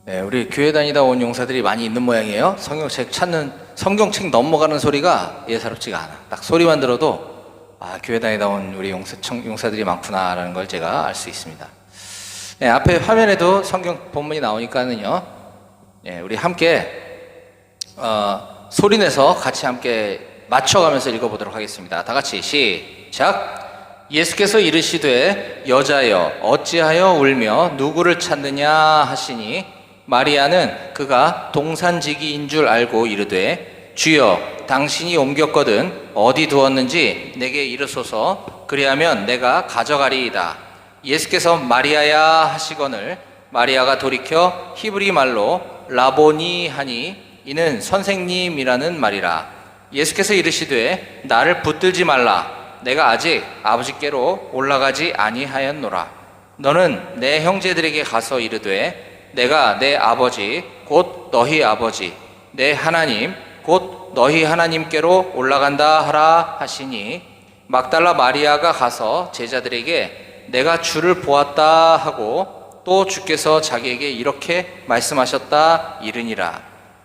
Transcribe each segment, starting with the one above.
네, 우리 교회 다니다 온 용사들이 많이 있는 모양이에요. 성경책 넘어가는 소리가 예사롭지가 않아. 딱 소리만 들어도 교회 다니다 온 우리 용사들이 많구나라는 걸 제가 알 수 있습니다. 네, 앞에 화면에도 성경 본문이 나오니까는요. 네, 우리 함께 소리내서 같이 함께 맞춰가면서 읽어보도록 하겠습니다. 다 같이 시작. 예수께서 이르시되 여자여 어찌하여 울며 누구를 찾느냐 하시니 마리아는 그가 동산지기인 줄 알고 이르되 주여 당신이 옮겼거든 어디 두었는지 내게 이르소서 그리하면 내가 가져가리이다. 예수께서 마리아야 하시거늘 마리아가 돌이켜 히브리 말로 라보니 하니 이는 선생님이라는 말이라. 예수께서 이르시되 나를 붙들지 말라. 내가 아직 아버지께로 올라가지 아니하였노라. 너는 내 형제들에게 가서 이르되 내가 내 아버지 곧 너희 아버지 내 하나님 곧 너희 하나님께로 올라간다 하라 하시니 막달라 마리아가 가서 제자들에게 내가 주를 보았다 하고 또 주께서 자기에게 이렇게 말씀하셨다 이르니라.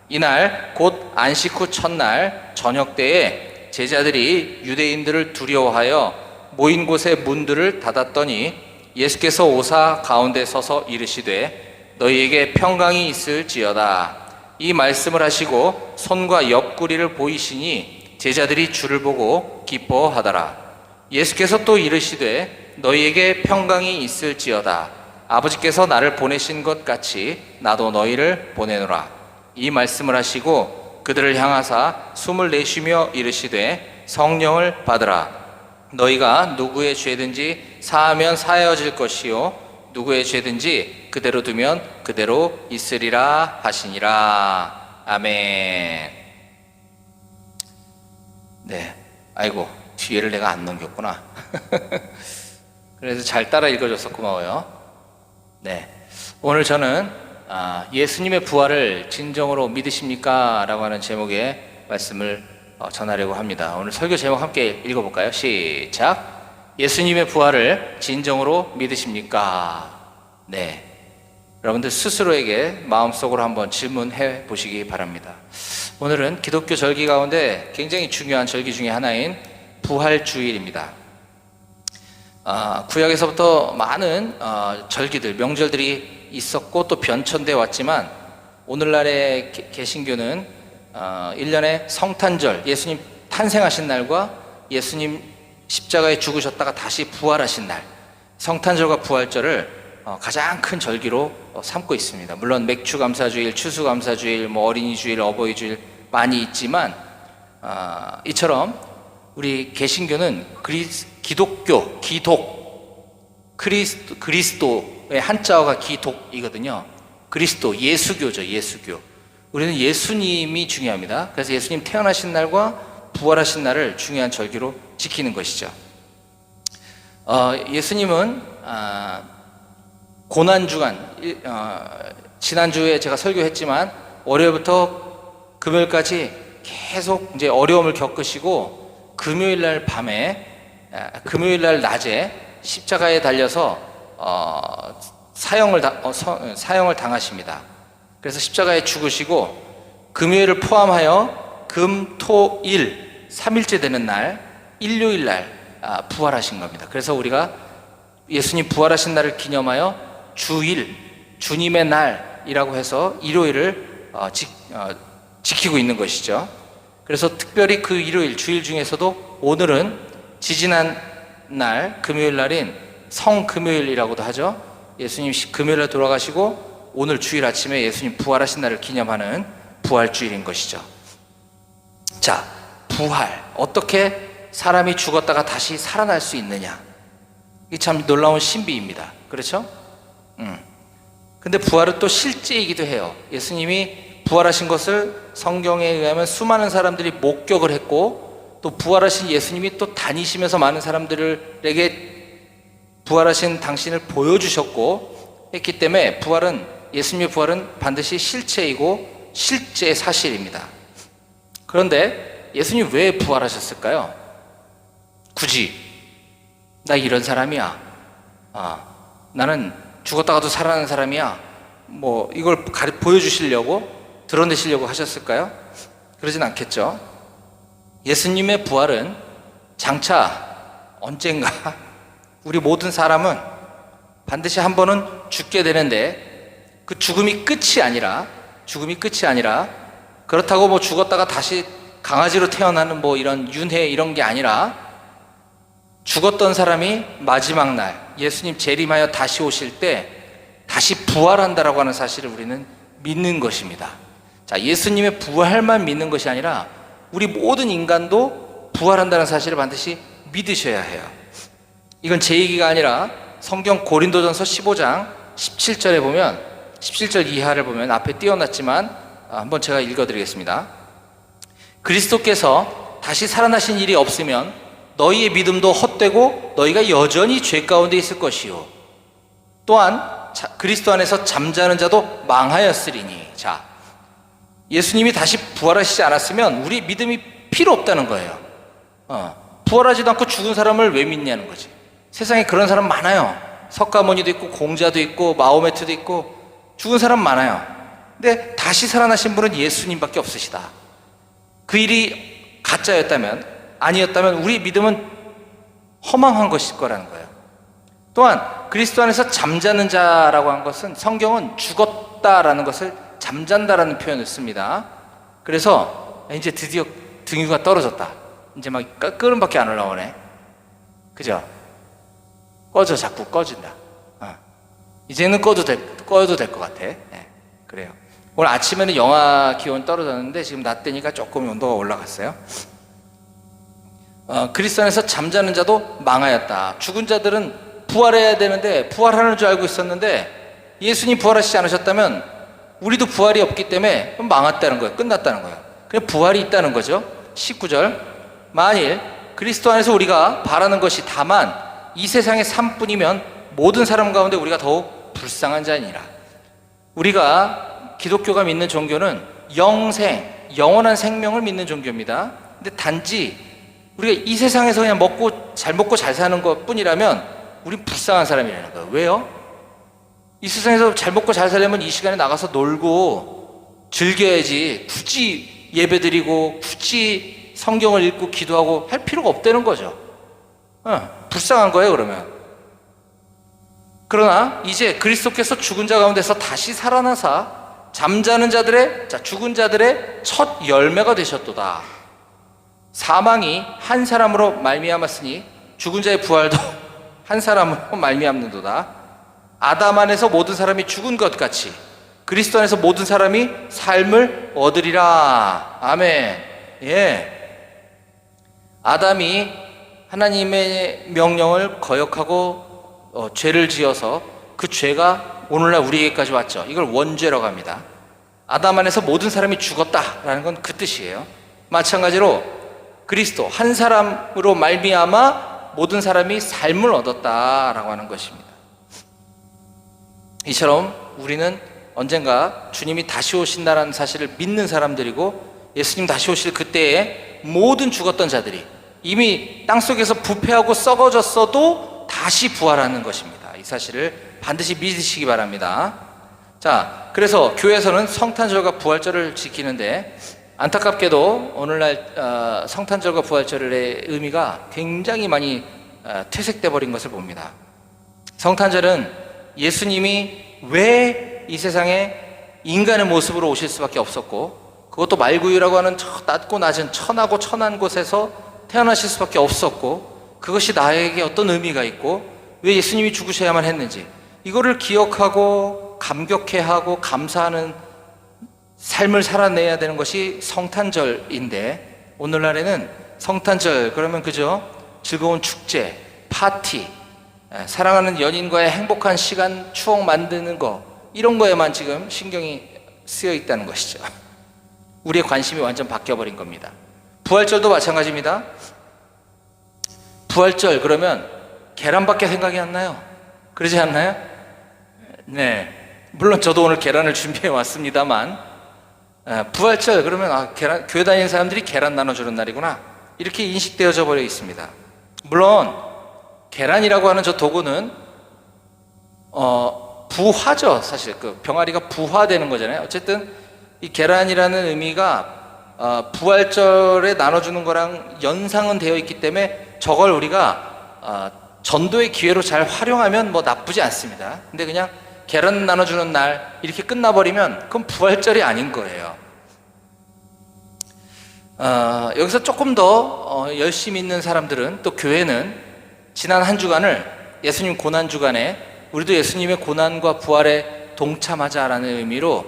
이날 곧 안식 후 첫날 저녁 때에 제자들이 유대인들을 두려워하여 모인 곳의 문들을 닫았더니 예수께서 오사 가운데 서서 이르시되 너희에게 평강이 있을지어다. 이 말씀을 하시고 손과 옆구리를 보이시니 제자들이 주를 보고 기뻐하더라. 예수께서 또 이르시되 너희에게 평강이 있을지어다. 아버지께서 나를 보내신 것 같이 나도 너희를 보내노라. 이 말씀을 하시고 그들을 향하사 숨을 내쉬며 이르시되 성령을 받으라. 너희가 누구의 죄든지 사하면 사하여질 것이요 누구의 죄든지 그대로 두면 그대로 있으리라 하시니라. 아멘. 네, 아이고 뒤에를 내가 안 넘겼구나. 그래서 잘 따라 읽어줘서 고마워요. 네, 오늘 저는 예수님의 부활을 진정으로 믿으십니까? 라고 하는 제목의 말씀을 전하려고 합니다. 오늘 설교 제목 함께 읽어볼까요? 시작. 예수님의 부활을 진정으로 믿으십니까? 네, 여러분들 스스로에게 마음속으로 한번 질문해 보시기 바랍니다. 오늘은 기독교 절기 가운데 굉장히 중요한 절기 중에 하나인 부활주일입니다. 구약에서부터 많은 절기들, 명절들이 있었고 또 변천되어 왔지만 오늘날의 개신교는 1년에 성탄절, 예수님 탄생하신 날과 예수님 십자가에 죽으셨다가 다시 부활하신 날, 성탄절과 부활절을 가장 큰 절기로 삼고 있습니다. 물론 맥주감사주일, 추수감사주일, 어린이주일, 어버이주일 많이 있지만 이처럼 우리 개신교는 그리스도의 한자어가 기독이거든요. 그리스도, 예수교죠. 예수교. 우리는 예수님이 중요합니다. 그래서 예수님 태어나신 날과 부활하신 날을 중요한 절기로 지키는 것이죠. 예수님은 고난주간, 지난주에 제가 설교했지만 월요일부터 금요일까지 계속 이제 어려움을 겪으시고 금요일날 밤에, 금요일날 낮에 십자가에 달려서 사형을 당하십니다. 그래서 십자가에 죽으시고 금요일을 포함하여 금, 토, 일 3일째 되는 날 일요일 날 부활하신 겁니다. 그래서 우리가 예수님 부활하신 날을 기념하여 주일, 주님의 날이라고 해서 일요일을 지키고 있는 것이죠. 그래서 특별히 그 일요일, 주일 중에서도 오늘은 지지난 날 금요일 날인 성금요일이라고도 하죠. 예수님 금요일에 돌아가시고 오늘 주일 아침에 예수님 부활하신 날을 기념하는 부활주일인 것이죠. 자, 부활. 어떻게 사람이 죽었다가 다시 살아날 수 있느냐. 이게 참 놀라운 신비입니다. 그렇죠? 근데 부활은 또 실제이기도 해요. 예수님이 부활하신 것을 성경에 의하면 수많은 사람들이 목격을 했고 또 부활하신 예수님이 또 다니시면서 많은 사람들에게 부활하신 당신을 보여주셨고 했기 때문에 예수님의 부활은 반드시 실체이고 실제 사실입니다. 그런데 예수님 왜 부활하셨을까요? 굳이 나 이런 사람이야, 나는 죽었다가도 살아나는 사람이야, 뭐 이걸 보여주시려고 드러내시려고 하셨을까요? 그러진 않겠죠. 예수님의 부활은 장차 언젠가 우리 모든 사람은 반드시 한 번은 죽게 되는데, 그 죽음이 끝이 아니라 그렇다고 뭐 죽었다가 다시 강아지로 태어나는 뭐 이런 윤회 이런 게 아니라, 죽었던 사람이 마지막 날 예수님 재림하여 다시 오실 때 다시 부활한다라고 하는 사실을 우리는 믿는 것입니다. 자, 예수님의 부활만 믿는 것이 아니라 우리 모든 인간도 부활한다는 사실을 반드시 믿으셔야 해요. 이건 제 얘기가 아니라 성경 고린도전서 15장 17절에 보면, 17절 이하를 보면 앞에 띄워놨지만 한번 제가 읽어드리겠습니다. 그리스도께서 다시 살아나신 일이 없으면 너희의 믿음도 헛되고 너희가 여전히 죄 가운데 있을 것이요, 또한 그리스도 안에서 잠자는 자도 망하였으리니. 자, 예수님이 다시 부활하시지 않았으면 우리 믿음이 필요 없다는 거예요. 부활하지도 않고 죽은 사람을 왜 믿냐는 거지. 세상에 그런 사람 많아요. 석가모니도 있고 공자도 있고 마호메트도 있고 죽은 사람 많아요. 근데 다시 살아나신 분은 예수님밖에 없으시다. 그 일이 가짜였다면, 아니었다면 우리 믿음은 허망한 것일 거라는 거예요. 또한 그리스도 안에서 잠자는 자라고 한 것은, 성경은 죽었다라는 것을 잠잔다라는 표현을 씁니다. 그래서 이제 드디어 등유가 떨어졌다, 이제 막 끓음밖에 안 올라오네, 그죠? 자꾸 꺼진다. 이제는 꺼도 될 것 같아. 네, 그래요. 오늘 아침에는 영하 기온 떨어졌는데 지금 낮 되니까 조금 온도가 올라갔어요. 그리스도 안에서 잠자는 자도 망하였다. 죽은 자들은 부활해야 되는데 부활하는 줄 알고 있었는데, 예수님 부활하시지 않으셨다면 우리도 부활이 없기 때문에 망했다는 거예요. 끝났다는 거예요. 그냥 부활이 있다는 거죠. 19절, 만일 그리스도 안에서 우리가 바라는 것이 다만 이 세상의 삶뿐이면 모든 사람 가운데 우리가 더욱 불쌍한 자니라. 우리가 기독교가 믿는 종교는 영원한 생명을 믿는 종교입니다. 근데 단지 우리가 이 세상에서 그냥 잘 먹고 잘 사는 것 뿐이라면 우린 불쌍한 사람이라는 거예요. 왜요? 이 세상에서 잘 먹고 잘 살려면 이 시간에 나가서 놀고 즐겨야지, 굳이 예배드리고 굳이 성경을 읽고 기도하고 할 필요가 없다는 거죠. 불쌍한 거예요, 그러면. 그러나 이제 그리스도께서 죽은 자 가운데서 다시 살아나사 잠자는 자들의, 죽은 자들의 첫 열매가 되셨도다. 사망이 한 사람으로 말미암았으니 죽은 자의 부활도 한 사람으로 말미암는도다. 아담 안에서 모든 사람이 죽은 것 같이 그리스도 안에서 모든 사람이 삶을 얻으리라. 아멘. 예. 아담이 하나님의 명령을 거역하고 죄를 지어서 그 죄가 오늘날 우리에게까지 왔죠. 이걸 원죄라고 합니다. 아담 안에서 모든 사람이 죽었다라는 건 그 뜻이에요. 마찬가지로 그리스도 한 사람으로 말미암아 모든 사람이 삶을 얻었다라고 하는 것입니다. 이처럼 우리는 언젠가 주님이 다시 오신다는 사실을 믿는 사람들이고, 예수님 다시 오실 그때에 모든 죽었던 자들이 이미 땅속에서 부패하고 썩어졌어도 다시 부활하는 것입니다. 이 사실을 반드시 믿으시기 바랍니다. 자, 그래서 교회에서는 성탄절과 부활절을 지키는데, 안타깝게도 오늘날 성탄절과 부활절의 의미가 굉장히 많이 퇴색돼 버린 것을 봅니다. 성탄절은 예수님이 왜 이 세상에 인간의 모습으로 오실 수밖에 없었고, 그것도 말구유라고 하는 낮고 낮은 천하고 천한 곳에서 태어나실 수밖에 없었고, 그것이 나에게 어떤 의미가 있고 왜 예수님이 죽으셔야만 했는지, 이거를 기억하고 감격해하고 감사하는 삶을 살아내야 되는 것이 성탄절인데, 오늘날에는 성탄절 그러면 그저 즐거운 축제, 파티, 사랑하는 연인과의 행복한 시간, 추억 만드는 거, 이런 거에만 지금 신경이 쓰여 있다는 것이죠. 우리의 관심이 완전 바뀌어버린 겁니다. 부활절도 마찬가지입니다. 부활절 그러면 계란밖에 생각이 안 나요. 그러지 않나요? 네, 물론 저도 오늘 계란을 준비해 왔습니다만, 부활절 그러면 교회 다니는 사람들이 계란 나눠주는 날이구나, 이렇게 인식되어져 버려 있습니다. 물론 계란이라고 하는 저 도구는 부화죠. 사실 그 병아리가 부화되는 거잖아요. 어쨌든 이 계란이라는 의미가 부활절에 나눠주는 거랑 연상은 되어 있기 때문에 저걸 우리가 전도의 기회로 잘 활용하면 뭐 나쁘지 않습니다. 근데 그냥 계란 나눠주는 날 이렇게 끝나버리면 그건 부활절이 아닌 거예요. 여기서 조금 더 열심히 있는 사람들은, 또 교회는 지난 한 주간을 예수님 고난 주간에 우리도 예수님의 고난과 부활에 동참하자라는 의미로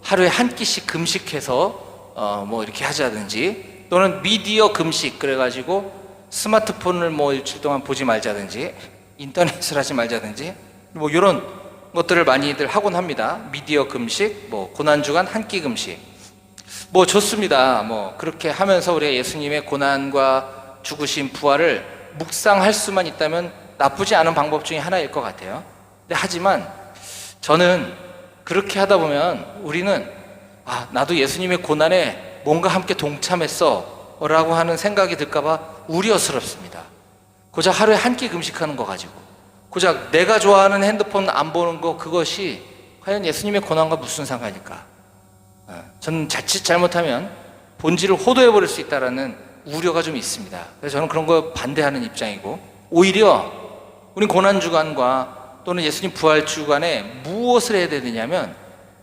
하루에 한 끼씩 금식해서 뭐 이렇게 하자든지, 또는 미디어 금식 그래가지고 스마트폰을 뭐 일주일 동안 보지 말자든지, 인터넷을 하지 말자든지, 뭐 이런 것들을 많이들 하곤 합니다. 미디어 금식, 뭐 고난 주간 한 끼 금식, 뭐 좋습니다. 뭐 그렇게 하면서 우리가 예수님의 고난과 죽으심 부활을 묵상할 수만 있다면 나쁘지 않은 방법 중에 하나일 것 같아요. 근데 하지만 저는 그렇게 하다 보면 우리는 나도 예수님의 고난에 뭔가 함께 동참했어 라고 하는 생각이 들까봐 우려스럽습니다. 고작 하루에 한 끼 금식하는 거 가지고, 고작 내가 좋아하는 핸드폰 안 보는 거, 그것이 과연 예수님의 고난과 무슨 상관일까? 저는 자칫 잘못하면 본질을 호도해버릴 수 있다는 우려가 좀 있습니다. 그래서 저는 그런 거 반대하는 입장이고, 오히려 우린 고난주간과 또는 예수님 부활주간에 무엇을 해야 되느냐면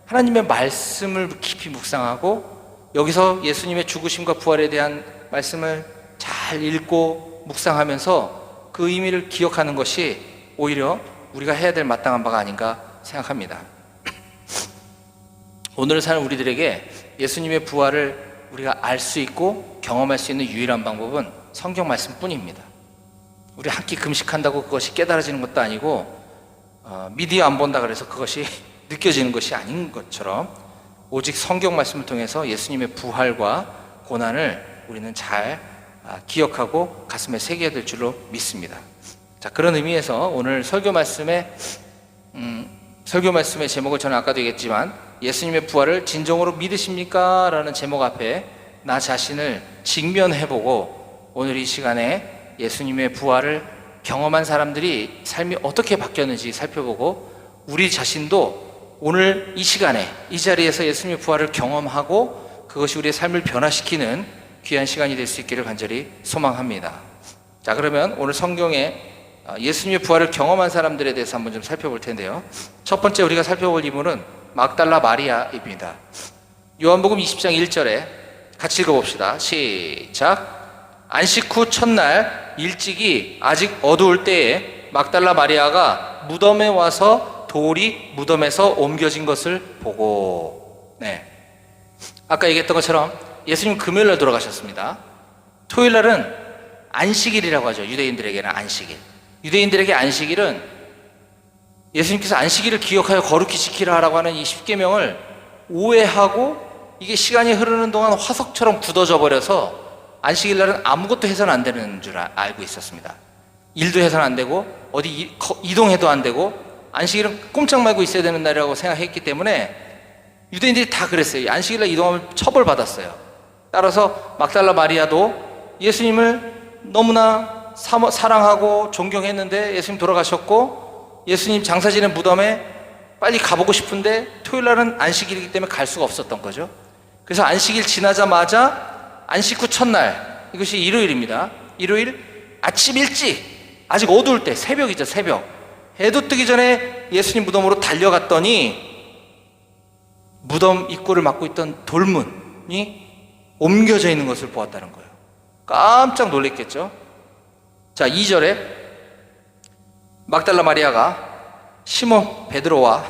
하나님의 말씀을 깊이 묵상하고, 여기서 예수님의 죽으심과 부활에 대한 말씀을 잘 읽고 묵상하면서 그 의미를 기억하는 것이 오히려 우리가 해야 될 마땅한 바가 아닌가 생각합니다. 오늘 사는 우리들에게 예수님의 부활을 우리가 알 수 있고 경험할 수 있는 유일한 방법은 성경 말씀뿐입니다. 우리 한 끼 금식한다고 그것이 깨달아지는 것도 아니고, 미디어 안 본다 그래서 그것이 느껴지는 것이 아닌 것처럼, 오직 성경 말씀을 통해서 예수님의 부활과 고난을 우리는 잘 기억하고 가슴에 새겨야 될 줄로 믿습니다. 자, 그런 의미에서 오늘 설교 말씀의 제목을 저는 아까도 얘기했지만, 예수님의 부활을 진정으로 믿으십니까? 라는 제목 앞에 나 자신을 직면해보고, 오늘 이 시간에 예수님의 부활을 경험한 사람들이 삶이 어떻게 바뀌었는지 살펴보고, 우리 자신도 오늘 이 시간에 이 자리에서 예수님의 부활을 경험하고 그것이 우리의 삶을 변화시키는 귀한 시간이 될 수 있기를 간절히 소망합니다. 자, 그러면 오늘 성경에 예수님의 부활을 경험한 사람들에 대해서 한번 좀 살펴볼 텐데요. 첫 번째 우리가 살펴볼 인물은 막달라 마리아입니다. 요한복음 20장 1절에 같이 읽어봅시다. 시작. 안식 후 첫날 일찍이 아직 어두울 때에 막달라 마리아가 무덤에 와서 돌이 무덤에서 옮겨진 것을 보고, 아까 얘기했던 것처럼 예수님 금요일날 돌아가셨습니다. 토요일날은 안식일이라고 하죠. 유대인들에게는 안식일. 유대인들에게 안식일은 예수님께서 안식일을 기억하여 거룩히 지키라 라고 하는 이 십계명을 오해하고, 이게 시간이 흐르는 동안 화석처럼 굳어져 버려서 안식일날은 아무것도 해서는 안 되는 줄 알고 있었습니다. 일도 해서는 안 되고 어디 이동해도 안 되고 안식일은 꼼짝 말고 있어야 되는 날이라고 생각했기 때문에 유대인들이 다 그랬어요. 안식일날 이동하면 처벌받았어요. 따라서 막달라 마리아도 예수님을 너무나 사랑하고 존경했는데, 예수님 돌아가셨고 예수님 장사 지낸 무덤에 빨리 가보고 싶은데 토요일날은 안식일이기 때문에 갈 수가 없었던 거죠. 그래서 안식일 지나자마자 안식 후 첫날, 이것이 일요일입니다. 일요일 아침 일찍, 아직 어두울 때, 새벽이죠. 새벽 해도 뜨기 전에 예수님 무덤으로 달려갔더니 무덤 입구를 막고 있던 돌문이 옮겨져 있는 것을 보았다는 거예요. 깜짝 놀랐겠죠. 자, 2절에 막달라 마리아가 시몬 베드로와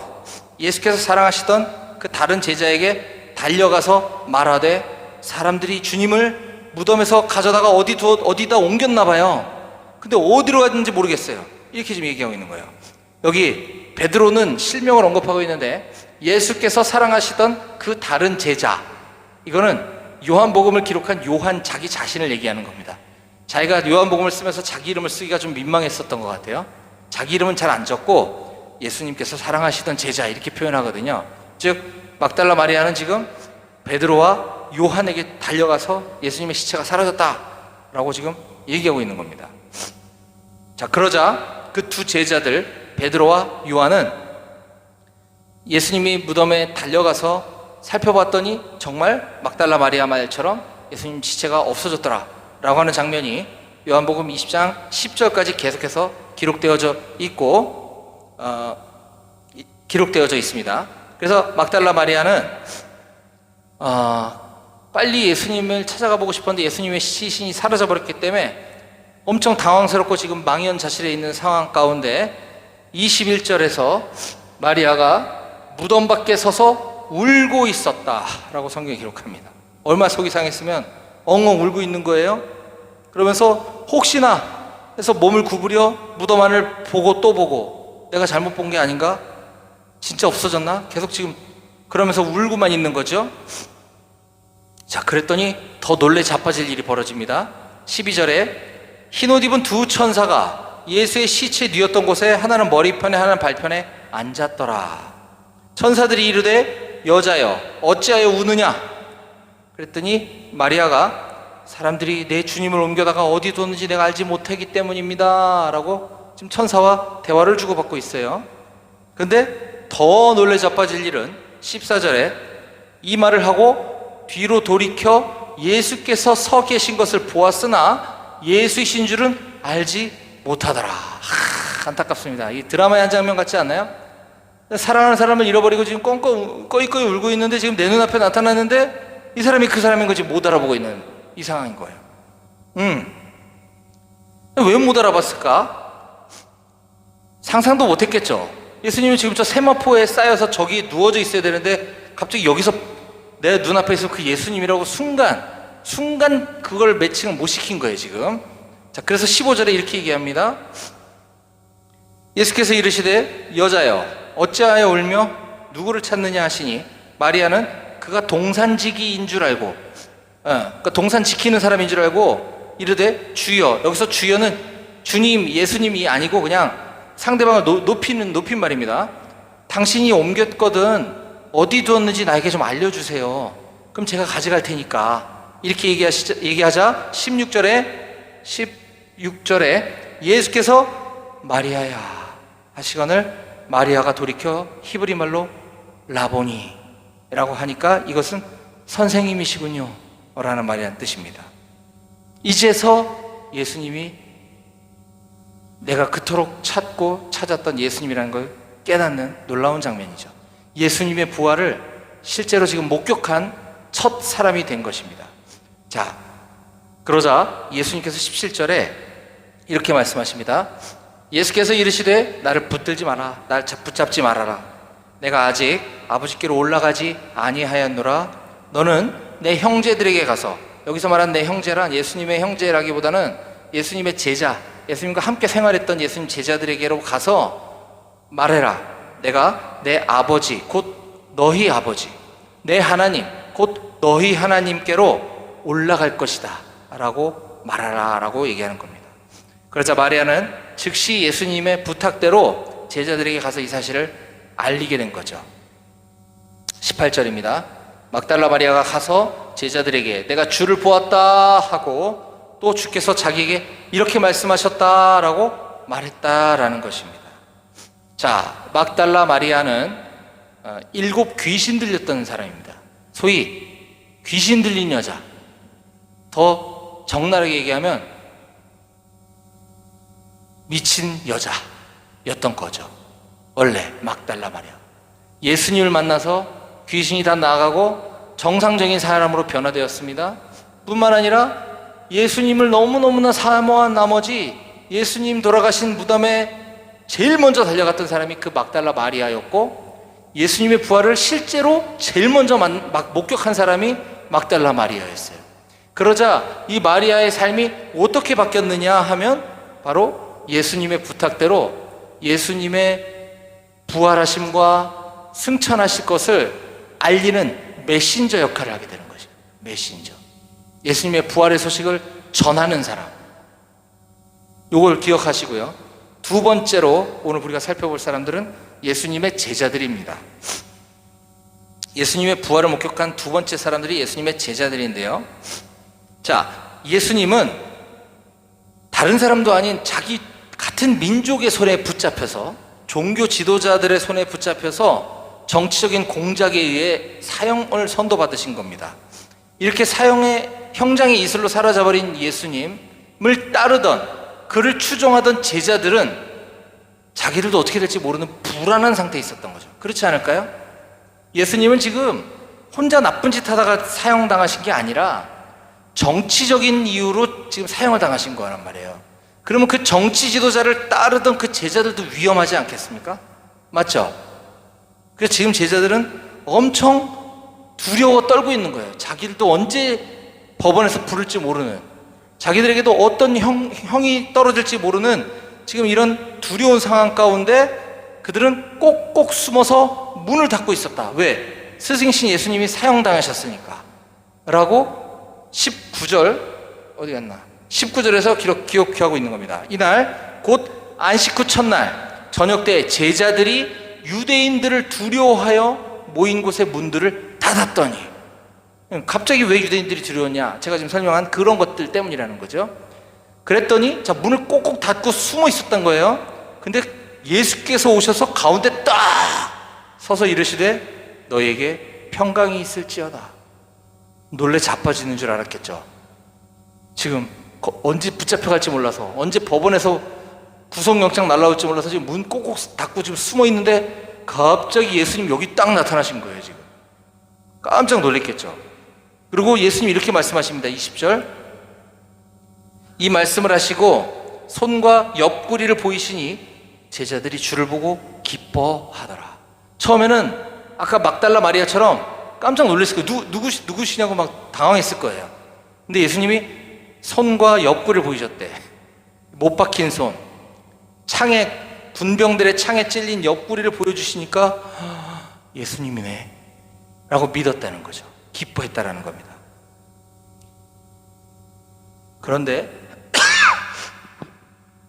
예수께서 사랑하시던 그 다른 제자에게 달려가서 말하되, 사람들이 주님을 무덤에서 가져다가 어디다 옮겼나 봐요. 근데 어디로 갔는지 모르겠어요. 이렇게 지금 얘기하고 있는 거예요. 여기 베드로는 실명을 언급하고 있는데, 예수께서 사랑하시던 그 다른 제자, 이거는 요한복음을 기록한 요한 자기 자신을 얘기하는 겁니다. 자기가 요한복음을 쓰면서 자기 이름을 쓰기가 좀 민망했었던 것 같아요. 자기 이름은 잘 안 적고 예수님께서 사랑하시던 제자 이렇게 표현하거든요. 즉 막달라 마리아는 지금 베드로와 요한에게 달려가서 예수님의 시체가 사라졌다라고 지금 얘기하고 있는 겁니다. 자, 그러자 그 두 제자들 베드로와 요한은 예수님이 무덤에 달려가서 살펴봤더니 정말 막달라 마리아 말처럼 예수님 시체가 없어졌더라 라고 하는 장면이 요한복음 20장 10절까지 계속해서 기록되어져 있습니다. 그래서 막달라 마리아는 빨리 예수님을 찾아가 보고 싶었는데 예수님의 시신이 사라져 버렸기 때문에 엄청 당황스럽고 지금 망연자실해 있는 상황 가운데 21절에서 마리아가 무덤 밖에 서서 울고 있었다라고 성경이 기록합니다. 얼마나 속이 상했으면 엉엉 울고 있는 거예요. 그러면서 혹시나 해서 몸을 구부려 무덤 안을 보고 또 보고 내가 잘못 본 게 아닌가? 진짜 없어졌나? 계속 지금 그러면서 울고만 있는 거죠. 자, 그랬더니 더 놀래 자빠질 일이 벌어집니다. 12절에 흰옷 입은 두 천사가 예수의 시체 뉘었던 곳에 하나는 머리편에 하나는 발편에 앉았더라. 천사들이 이르되 여자여 어찌하여 우느냐? 그랬더니 마리아가 사람들이 내 주님을 옮겨다가 어디 뒀는지 내가 알지 못하기 때문입니다 라고 지금 천사와 대화를 주고받고 있어요. 근데 더 놀래 자빠질 일은 14절에 이 말을 하고 뒤로 돌이켜 예수께서 서 계신 것을 보았으나 예수이신 줄은 알지 못하더라. 안타깝습니다. 이 드라마의 한 장면 같지 않나요? 사랑하는 사람을 잃어버리고 지금 꺼이꺼이 울고 있는데 지금 내 눈앞에 나타났는데 이 사람이 그 사람인 거지 못 알아보고 있는 이 상황인 거예요. 왜 못 알아봤을까? 상상도 못했겠죠. 예수님은 지금 저 세마포에 쌓여서 저기 누워져 있어야 되는데 갑자기 여기서 내 눈앞에 있어 그 예수님이라고 순간 그걸 매칭을 못 시킨 거예요 지금. 자, 그래서 15절에 이렇게 얘기합니다. 예수께서 이르시되 여자여 어찌하여 울며 누구를 찾느냐 하시니 마리아는 그가 동산지기인 줄 알고 그러니까 동산 지키는 사람인 줄 알고 이르되 주여, 여기서 주여는 주님, 예수님이 아니고 그냥 상대방을 높인 말입니다. 당신이 옮겼거든 어디 두었는지 나에게 좀 알려주세요. 그럼 제가 가져갈 테니까. 이렇게 얘기하자 16절에 예수께서 마리아야 하시거늘 마리아가 돌이켜 히브리 말로 라보니 라고 하니까 이것은 선생님이시군요 라는 말이라는 뜻입니다. 이제서 예수님이 내가 그토록 찾고 찾았던 예수님이라는 걸 깨닫는 놀라운 장면이죠. 예수님의 부활을 실제로 지금 목격한 첫 사람이 된 것입니다. 자, 그러자 예수님께서 17절에 이렇게 말씀하십니다. 예수께서 이르시되 나를 붙들지 마라, 날 붙잡지 말아라. 내가 아직 아버지께로 올라가지 아니하였노라. 너는 내 형제들에게 가서, 여기서 말한 내 형제란 예수님의 형제라기보다는 예수님의 제자, 예수님과 함께 생활했던 예수님 제자들에게로 가서 말해라. 내가 내 아버지 곧 너희 아버지, 내 하나님 곧 너희 하나님께로 올라갈 것이다 라고 말하라 라고 얘기하는 겁니다. 그러자 마리아는 즉시 예수님의 부탁대로 제자들에게 가서 이 사실을 알리게 된 거죠. 18절입니다. 막달라 마리아가 가서 제자들에게 내가 주를 보았다 하고 또 주께서 자기에게 이렇게 말씀하셨다라고 말했다라는 것입니다. 자, 막달라 마리아는 7 귀신 들렸던 사람입니다. 소위 귀신 들린 여자, 더 적나라하게 얘기하면 미친 여자였던 거죠. 원래 막달라 마리아, 예수님을 만나서 귀신이 다 나가고 정상적인 사람으로 변화되었습니다. 뿐만 아니라 예수님을 너무너무나 사모한 나머지 예수님 돌아가신 무덤에 제일 먼저 달려갔던 사람이 그 막달라 마리아였고, 예수님의 부활을 실제로 제일 먼저 목격한 사람이 막달라 마리아였어요. 그러자 이 마리아의 삶이 어떻게 바뀌었느냐 하면 바로 예수님의 부탁대로 예수님의 부활하심과 승천하실 것을 알리는 메신저 역할을 하게 되는 것이죠. 메신저, 예수님의 부활의 소식을 전하는 사람. 이걸 기억하시고요. 두 번째로 오늘 우리가 살펴볼 사람들은 예수님의 제자들입니다. 예수님의 부활을 목격한 두 번째 사람들이 예수님의 제자들인데요. 자, 예수님은 다른 사람도 아닌 자기 같은 민족의 손에 붙잡혀서, 종교 지도자들의 손에 붙잡혀서 정치적인 공작에 의해 사형을 선고받으신 겁니다. 이렇게 사형의 형장의 이슬로 사라져버린 예수님을 따르던, 그를 추종하던 제자들은 자기들도 어떻게 될지 모르는 불안한 상태에 있었던 거죠. 그렇지 않을까요? 예수님은 지금 혼자 나쁜 짓 하다가 사형당하신 게 아니라 정치적인 이유로 지금 사형을 당하신 거란 말이에요. 그러면 그 정치 지도자를 따르던 그 제자들도 위험하지 않겠습니까? 맞죠? 그래서 지금 제자들은 엄청 두려워 떨고 있는 거예요. 자기들도 언제 법원에서 부를지 모르는, 자기들에게도 어떤 형이 떨어질지 모르는 지금 이런 두려운 상황 가운데 그들은 꼭꼭 숨어서 문을 닫고 있었다. 왜? 스승이신 예수님이 사형당하셨으니까 라고 19절 어디 갔나? 19절에서 기록하고 있는 겁니다. 이날 곧 안식 후 첫날 저녁 때 제자들이 유대인들을 두려워하여 모인 곳의 문들을 닫았더니, 갑자기 왜 유대인들이 두려웠냐? 제가 지금 설명한 그런 것들 때문이라는 거죠. 그랬더니 자, 문을 꼭꼭 닫고 숨어 있었던 거예요. 근데 예수께서 오셔서 가운데 딱 서서 이르시되 너에게 평강이 있을지어다. 놀래 자빠지는 줄 알았겠죠. 지금 언제 붙잡혀갈지 몰라서, 언제 법원에서 구속영장 날라올지 몰라서 지금 문 꼭꼭 닫고 지금 숨어 있는데 갑자기 예수님 여기 딱 나타나신 거예요. 지금 깜짝 놀랐겠죠. 그리고 예수님 이렇게 말씀하십니다. 20절, 이 말씀을 하시고 손과 옆구리를 보이시니 제자들이 주를 보고 기뻐하더라. 처음에는 아까 막달라 마리아처럼 깜짝 놀랐을 거예요. 누구시냐고 막 당황했을 거예요. 근데 예수님이 손과 옆구리를 보이셨대. 못 박힌 손, 창에, 군병들의 창에 찔린 옆구리를 보여주시니까 예수님이네 라고 믿었다는 거죠. 기뻐했다라는 겁니다. 그런데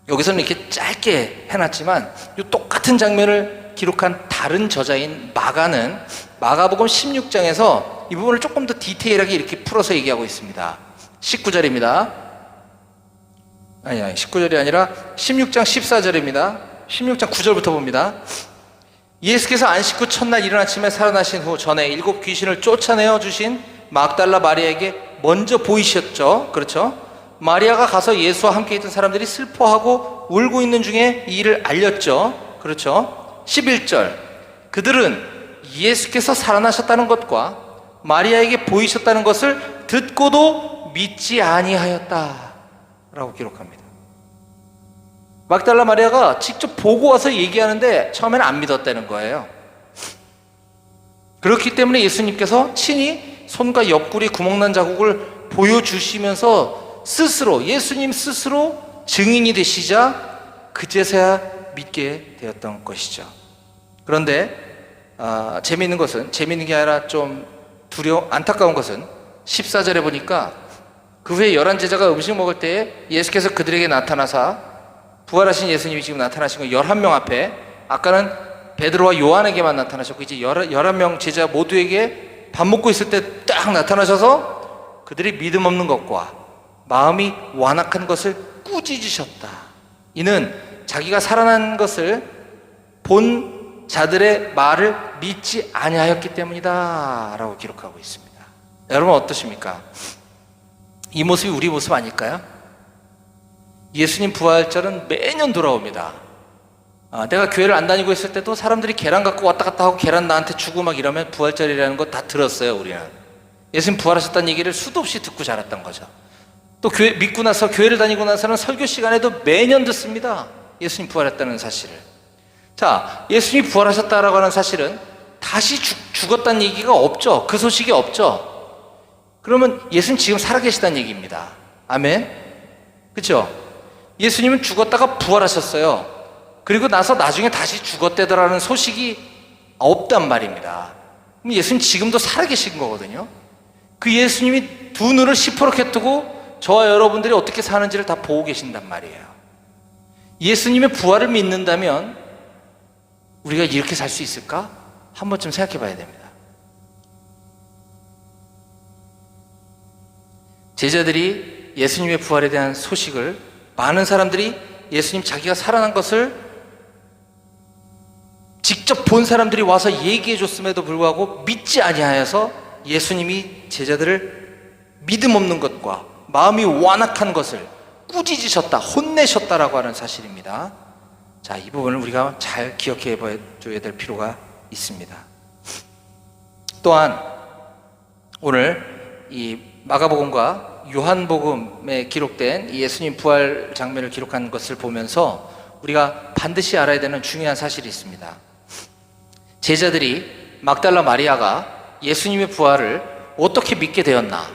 여기서는 이렇게 짧게 해놨지만 이 똑같은 장면을 기록한 다른 저자인 마가는 마가복음 16장에서 이 부분을 조금 더 디테일하게 이렇게 풀어서 얘기하고 있습니다. 19절입니다. 아니 19절이 아니라 16장 14절입니다. 16장 9절부터 봅니다. 예수께서 안식 후 첫날 이른 아침에 살아나신 후 전에 7 귀신을 쫓아내어 주신 막달라 마리아에게 먼저 보이셨죠. 그렇죠? 마리아가 가서 예수와 함께 있던 사람들이 슬퍼하고 울고 있는 중에 이 일을 알렸죠. 그렇죠? 11절, 그들은 예수께서 살아나셨다는 것과 마리아에게 보이셨다는 것을 듣고도 믿지 아니하였다 라고 기록합니다. 막달라 마리아가 직접 보고 와서 얘기하는데 처음에는 안 믿었다는 거예요. 그렇기 때문에 예수님께서 친히 손과 옆구리 구멍난 자국을 보여주시면서 스스로, 예수님 스스로 증인이 되시자 그제서야 믿게 되었던 것이죠. 그런데 재미있는 게 아니라 좀 안타까운 것은 14절에 보니까 그 후에 11 제자가 음식 먹을 때에 예수께서 그들에게 나타나사, 부활하신 예수님이 지금 나타나신 거 11명 앞에, 아까는 베드로와 요한에게만 나타나셨고 이제 11명 제자 모두에게 밥 먹고 있을 때 딱 나타나셔서 그들이 믿음 없는 것과 마음이 완악한 것을 꾸짖으셨다. 이는 자기가 살아난 것을 본 자들의 말을 믿지 아니하였기 때문이다 라고 기록하고 있습니다. 여러분 어떠십니까? 이 모습이 우리 모습 아닐까요? 예수님 부활절은 매년 돌아옵니다. 내가 교회를 안 다니고 있을 때도 사람들이 계란 갖고 왔다 갔다 하고 계란 나한테 주고 막 이러면 부활절이라는 거 다 들었어요. 우리는 예수님 부활하셨다는 얘기를 수도 없이 듣고 자랐던 거죠. 또 교회 믿고 나서, 교회를 다니고 나서는 설교 시간에도 매년 듣습니다. 예수님 부활했다는 사실을. 자, 예수님이 부활하셨다라고 하는 사실은 다시 죽었다는 얘기가 없죠. 그 소식이 없죠. 그러면 예수님 지금 살아계시다는 얘기입니다. 아멘. 그렇죠? 예수님은 죽었다가 부활하셨어요. 그리고 나서 나중에 다시 죽었대더라는 소식이 없단 말입니다. 그럼 예수님 지금도 살아계신 거거든요. 그 예수님이 두 눈을 시퍼렇게 뜨고 저와 여러분들이 어떻게 사는지를 다 보고 계신단 말이에요. 예수님의 부활을 믿는다면 우리가 이렇게 살 수 있을까? 한 번쯤 생각해 봐야 됩니다. 제자들이 예수님의 부활에 대한 소식을, 많은 사람들이 예수님 자기가 살아난 것을 직접 본 사람들이 와서 얘기해 줬음에도 불구하고 믿지 아니하여서 예수님이 제자들을 믿음 없는 것과 마음이 완악한 것을 꾸짖으셨다, 혼내셨다라고 하는 사실입니다. 자, 이 부분을 우리가 잘 기억해 줘야 될 필요가 있습니다. 또한 오늘 이 마가복음과 요한복음에 기록된 이 예수님 부활 장면을 기록한 것을 보면서 우리가 반드시 알아야 되는 중요한 사실이 있습니다. 제자들이 막달라 마리아가 예수님의 부활을 어떻게 믿게 되었나?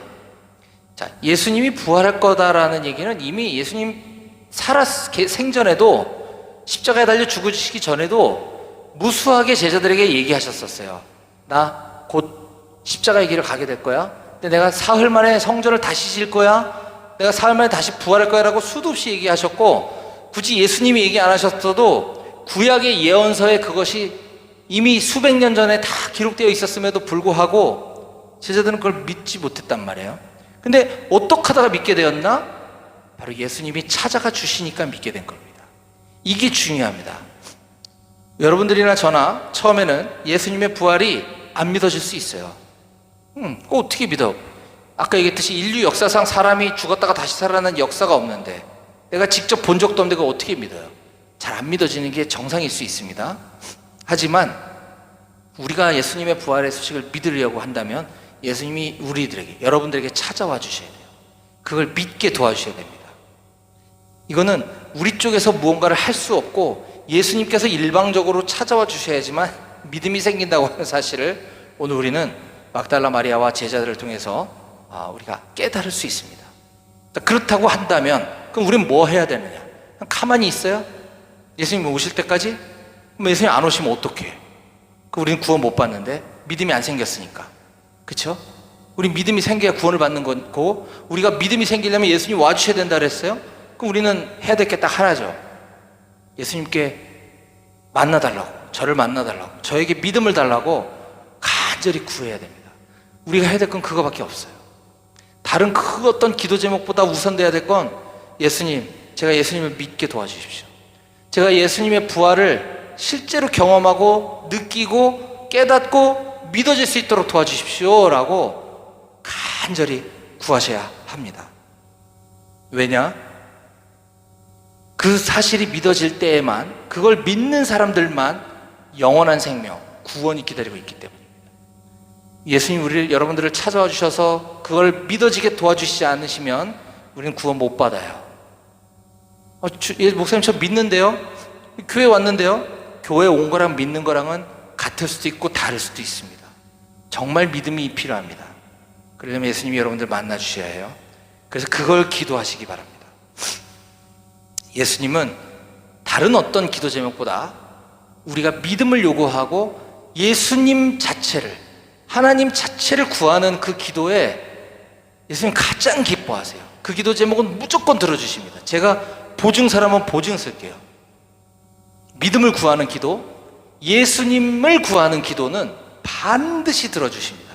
자, 예수님이 부활할 거다라는 얘기는 이미 예수님 생전에도 십자가에 달려 죽으시기 전에도 무수하게 제자들에게 얘기하셨었어요. 나 곧 십자가의 길을 가게 될 거야. 근데 내가 사흘 만에 성전을 다시 질 거야. 내가 사흘 만에 다시 부활할 거야 라고 수도 없이 얘기하셨고, 굳이 예수님이 얘기 안 하셨어도 구약의 예언서에 그것이 이미 수백 년 전에 다 기록되어 있었음에도 불구하고 제자들은 그걸 믿지 못했단 말이에요. 근데 어떻게 하다가 믿게 되었나? 바로 예수님이 찾아가 주시니까 믿게 된 겁니다. 이게 중요합니다. 여러분들이나 저나 처음에는 예수님의 부활이 안 믿어질 수 있어요. 그거 어떻게 믿어? 아까 얘기했듯이 인류 역사상 사람이 죽었다가 다시 살아나는 역사가 없는데, 내가 직접 본 적도 없는데 그걸 어떻게 믿어요? 잘 안 믿어지는 게 정상일 수 있습니다. 하지만 우리가 예수님의 부활의 소식을 믿으려고 한다면 예수님이 우리들에게, 여러분들에게 찾아와 주셔야 돼요. 그걸 믿게 도와주셔야 됩니다. 이거는 우리 쪽에서 무언가를 할 수 없고 예수님께서 일방적으로 찾아와 주셔야지만 믿음이 생긴다고 하는 사실을 오늘 우리는 막달라 마리아와 제자들을 통해서 우리가 깨달을 수 있습니다. 그렇다고 한다면 그럼 우리는 뭐 해야 되느냐? 그냥 가만히 있어요? 예수님 오실 때까지? 그럼 예수님 안 오시면 어떡해? 그럼 우리는 구원 못 받는데, 믿음이 안 생겼으니까. 그렇죠? 우리 믿음이 생겨야 구원을 받는 거고, 우리가 믿음이 생기려면 예수님 와주셔야 된다 그랬어요? 그럼 우리는 해야 될 게 딱 하나죠. 예수님께 만나달라고, 저를 만나달라고, 저에게 믿음을 달라고 간절히 구해야 됩니다. 우리가 해야 될 건 그거밖에 없어요. 다른 그 어떤 기도 제목보다 우선돼야 될 건, 예수님, 제가 예수님을 믿게 도와주십시오. 제가 예수님의 부활을 실제로 경험하고 느끼고 깨닫고 믿어질 수 있도록 도와주십시오 라고 간절히 구하셔야 합니다. 왜냐? 그 사실이 믿어질 때에만, 그걸 믿는 사람들만 영원한 생명, 구원이 기다리고 있기 때문입니다. 예수님 여러분들을 찾아와 주셔서 그걸 믿어지게 도와주시지 않으시면 우리는 구원 못 받아요. 목사님 저 믿는데요? 교회 왔는데요? 교회 온 거랑 믿는 거랑은 같을 수도 있고 다를 수도 있습니다. 정말 믿음이 필요합니다. 그러려면 예수님이 여러분들 만나 주셔야 해요. 그래서 그걸 기도하시기 바랍니다. 예수님은 다른 어떤 기도 제목보다 우리가 믿음을 요구하고 예수님 자체를, 하나님 자체를 구하는 그 기도에 예수님 가장 기뻐하세요. 그 기도 제목은 무조건 들어주십니다. 제가 보증 사람은 보증 쓸게요. 믿음을 구하는 기도, 예수님을 구하는 기도는 반드시 들어주십니다.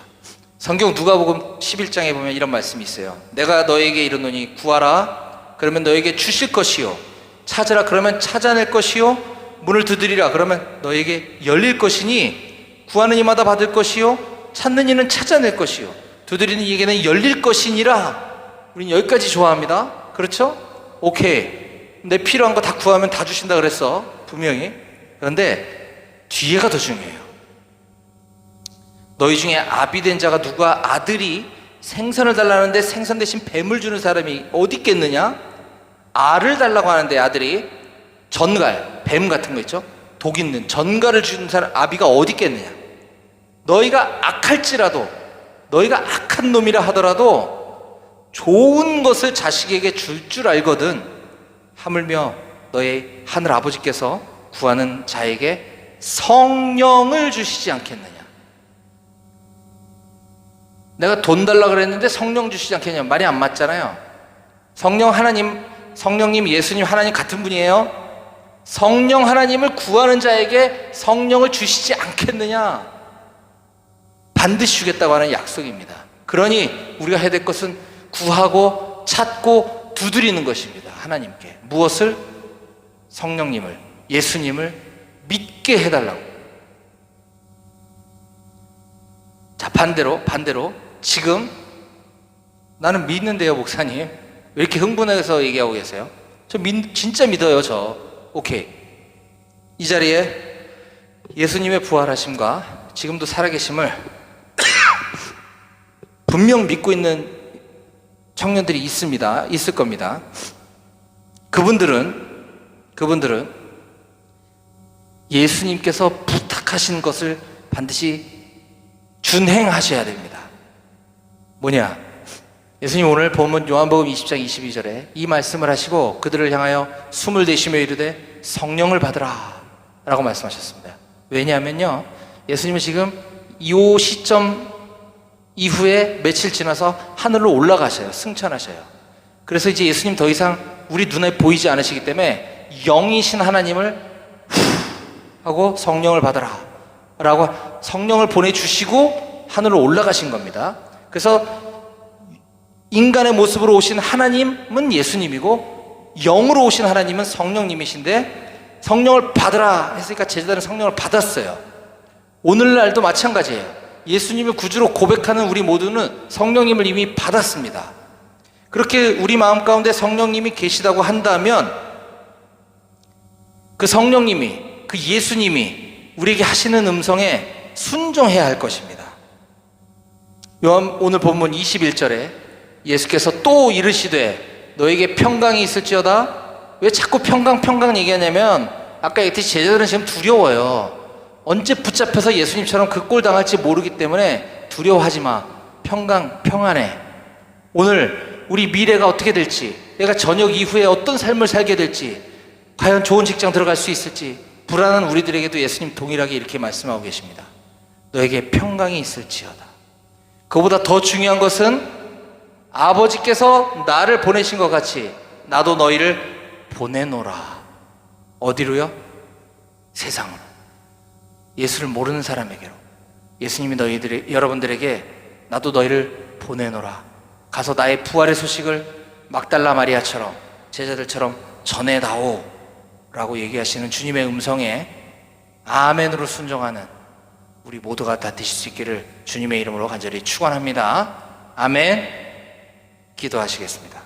성경 누가복음 11장에 보면 이런 말씀이 있어요. 내가 너에게 이르노니 구하라 그러면 너에게 주실 것이요, 찾으라 그러면 찾아낼 것이요, 문을 두드리라 그러면 너에게 열릴 것이니 구하는 이마다 받을 것이요, 찾는 이는 찾아낼 것이요, 두드리는 이에게는 열릴 것이니라. 우린 여기까지 좋아합니다. 그렇죠? 오케이, 내 필요한 거 다 구하면 다 주신다 그랬어, 분명히. 그런데 뒤에가 더 중요해요. 너희 중에 아비된 자가 누가 아들이 생선을 달라는데 생선 대신 뱀을 주는 사람이 어디 있겠느냐? 알을 달라고 하는데 아들이 전갈, 뱀 같은 거 있죠? 독 있는 전갈을 주는 사람, 아비가 어디 있겠느냐? 너희가 악할지라도, 너희가 악한 놈이라 하더라도 좋은 것을 자식에게 줄 줄 알거든 하물며 너희 하늘 아버지께서 구하는 자에게 성령을 주시지 않겠느냐? 내가 돈 달라 그랬는데 성령 주시지 않겠냐? 말이 안 맞잖아요. 성령 하나님, 성령님 예수님 하나님 같은 분이에요. 성령 하나님을 구하는 자에게 성령을 주시지 않겠느냐? 반드시 주겠다고 하는 약속입니다. 그러니 우리가 해야 될 것은 구하고 찾고 두드리는 것입니다. 하나님께 무엇을? 성령님을, 예수님을 믿게 해달라고. 반대로 지금 나는 믿는데요, 목사님. 왜 이렇게 흥분해서 얘기하고 계세요? 진짜 믿어요, 저. 오케이. 이 자리에 예수님의 부활하심과 지금도 살아계심을 분명 믿고 있는 청년들이 있을 겁니다. 그분들은 예수님께서 부탁하신 것을 반드시 준행하셔야 됩니다. 뭐냐? 예수님 오늘 본문 요한복음 20장 22절에 이 말씀을 하시고 그들을 향하여 숨을 내쉬며 이르되 성령을 받으라 라고 말씀하셨습니다. 왜냐하면요, 예수님은 지금 이 시점 이후에 며칠 지나서 하늘로 올라가셔요. 승천하셔요. 그래서 이제 예수님 더 이상 우리 눈에 보이지 않으시기 때문에 영이신 하나님을 하고 성령을 받아라 라고 성령을 보내주시고 하늘로 올라가신 겁니다. 그래서 인간의 모습으로 오신 하나님은 예수님이고 영으로 오신 하나님은 성령님이신데 성령을 받으라 했으니까 제자들은 성령을 받았어요. 오늘날도 마찬가지예요. 예수님을 구주로 고백하는 우리 모두는 성령님을 이미 받았습니다. 그렇게 우리 마음 가운데 성령님이 계시다고 한다면 그 성령님이, 그 예수님이 우리에게 하시는 음성에 순종해야 할 것입니다. 오늘 본문 21절에 예수께서 또 이르시되 너에게 평강이 있을지어다. 왜 자꾸 평강 얘기하냐면 아까 얘기했듯이 제자들은 지금 두려워요. 언제 붙잡혀서 예수님처럼 그 꼴 당할지 모르기 때문에 두려워하지 마. 평안해. 오늘 우리 미래가 어떻게 될지, 내가 저녁 이후에 어떤 삶을 살게 될지, 과연 좋은 직장 들어갈 수 있을지 불안한 우리들에게도 예수님 동일하게 이렇게 말씀하고 계십니다. 너에게 평강이 있을지어다. 그보다 더 중요한 것은 아버지께서 나를 보내신 것 같이 나도 너희를 보내노라. 어디로요? 세상으로. 예수를 모르는 사람에게로. 예수님이 여러분들에게 나도 너희를 보내노라. 가서 나의 부활의 소식을 막달라 마리아처럼 제자들처럼 전해다오 라고 얘기하시는 주님의 음성에 아멘으로 순종하는 우리 모두가 다 되실 수 있기를 주님의 이름으로 간절히 축원합니다. 아멘. 기도하시겠습니다.